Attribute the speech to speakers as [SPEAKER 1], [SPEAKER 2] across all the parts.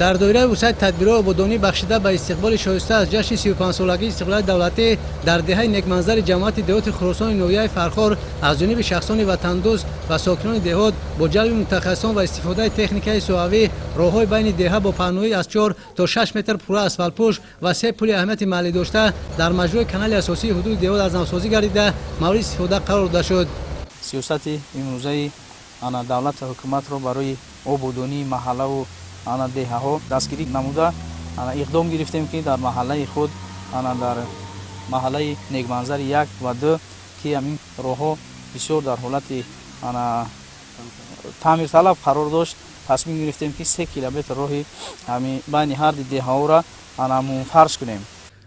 [SPEAKER 1] дар доираи вусъати тадбирҳои ободонӣ бахшида ба истиқболи шоиста аз ҷашни 35-солагии истиқлоли давлатӣ дар деҳаи некманзари ҷамоати деҳоти хуросони ноҳияи Фархор аз ҷониби шахсони ватандӯст ва сокинони деҳот бо ҷалби мутахассисон ва истифодаи техникаи соҳавӣ роҳҳои байни деҳа бо паҳноӣ аз 4 то 6 метр пурра асфалтпӯш ва 3 пули аҳамияти маҳаллӣ дошта дар маҷрои канали асосии ҳудуди деҳот аз навсозӣ гардида мавриди истифода қарор дода шуд.
[SPEAKER 2] сиёсати имрӯзаи давлати ҳукуматро барои ободонии маҳаллаву деҳаҳо дастгирӣ намуда иқдом гирифтем ки дар маҳаллаи худ дар маҳаллаи некманзари 1 ва 2 ки ҳамин роҳҳо бисёр дар ҳолати таъмирталаб қарор дошт, тасмим гирифтем ки 3 километр роҳи байни ҳарди деҳаҳоро фарш кунем.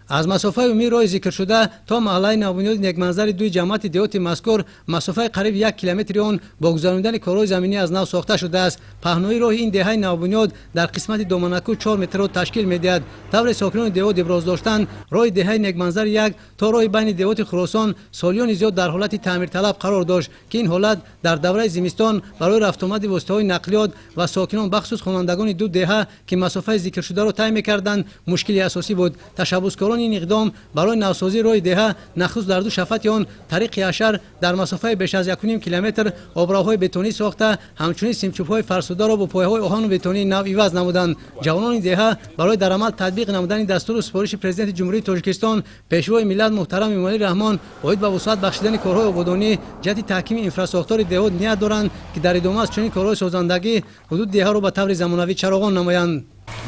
[SPEAKER 1] аз масофаи умумии роҳи зикршуда то маҳаллаи навбунёди некманзари 2 ҷамоати деҳоти мазкур масофаи қариб 1 километри он бо гузарондани корҳои заминӣ аз нав сохта шудааст. паҳноии роҳи ин деҳаи навбунёд дар қисмати доманаку 4 метрро ташкил медиҳад. тавре сокинони деҳот иброз доштанд роҳи деҳаи некманзари 1 то роҳи байни деҳоти хуросон солиёни зиёд дар ҳолати таъмирталаб қарор дошт ки ин ҳолат дар давраи зимистон барои рафтомади воситаҳои нақлиёт ва сокинон бахусус хонандагони ду деҳа ки масофаи зикршударо тай мекарданд мушкили асосӣ буд. ташаббускорон ин иқдом барои навсозии роҳи деҳа нахус дар ду шафати он тариқи ҳашар дар масофаи беш аз 1.5 километр обраҳои бетонӣ сохта ҳамчунин симчӯбҳои фарсударо бо пояҳои оҳану бетонии нав иваз намуданд. ҷавонони деҳа барои дар амал татбиқ намудани дастуру супориши президенти ҷумҳурии Тоҷикистон пешвои миллат муҳтарам Эмомалӣ Раҳмон оид ба вусъат бахшидани корҳои ободонӣ ҷиҳати таҳкими инфраструктураи деҳот ният доранд ки дар идома аз чунин корҳои созандагӣ ҳудуди деҳаро ба таври замонавӣ чароғон намоянд.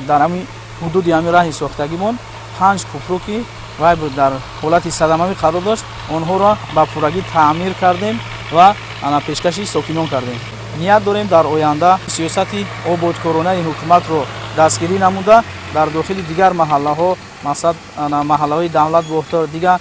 [SPEAKER 2] дар ҳамин ҳудуди ҳамин раҳи сохтагимон 5 кӯпруки вай дар ҳолати садамавӣ қарор дошт, онҳоро ба пуррагӣ таъмир кардем ва пешкаши сокинон кардем. ният дорем дар оянда сиёсати ободкоронаи ҳукуматро дастгирӣ намуда дар дохили дигар маҳаллаҳо масалан маҳаллаҳои давлат бохтор дигар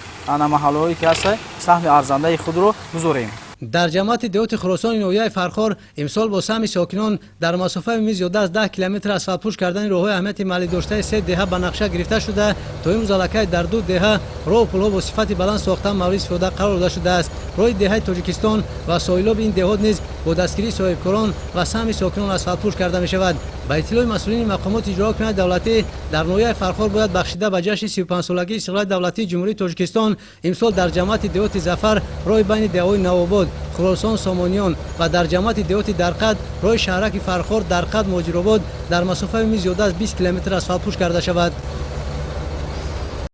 [SPEAKER 2] маҳаллаҳое ки ҳаста саҳми арзандаи худро гузорем.
[SPEAKER 1] дар ҷамоати деҳоти хуросони ноҳияи Фархор имсол бо саҳми сокинон дар масофаи умумӣ зиёда аз 10 километр асфалтпӯш кардани роҳҳои аҳамияти маҳаллӣ доштаи 3 деҳа ба нақша гирифта шуда то имрӯз аллакай дар 2 деҳа роҳу пулҳо бо сифати баланд сохта мавриди истифода қарор дода шудааст. роҳи деҳаи Тоҷикистон ва соҳилоби ин деҳот низ бо дастгирии соҳибкорон ва саҳми сокинон асфалтпӯш карда мешавад. ба иттилои масъулини мақомоти иҷрои ҳукумати давлатӣ дар ноҳияи Фархор бояд бахшида ба ҷашни 35-солагии истиқлоли давлатии ҷумҳурии Тоҷикистон имсол дар ҷамоати деҳоти Зафар роҳи байни деҳаҳои Навобод, Хуросон, Сомониён ва дар ҷамоати деҳоти Дарқад роҳи шаҳраки Фархор, Дарқад, Моҷиробод дар масофаи умумӣ зиёда аз 20 километр асфалтпӯш карда шавад.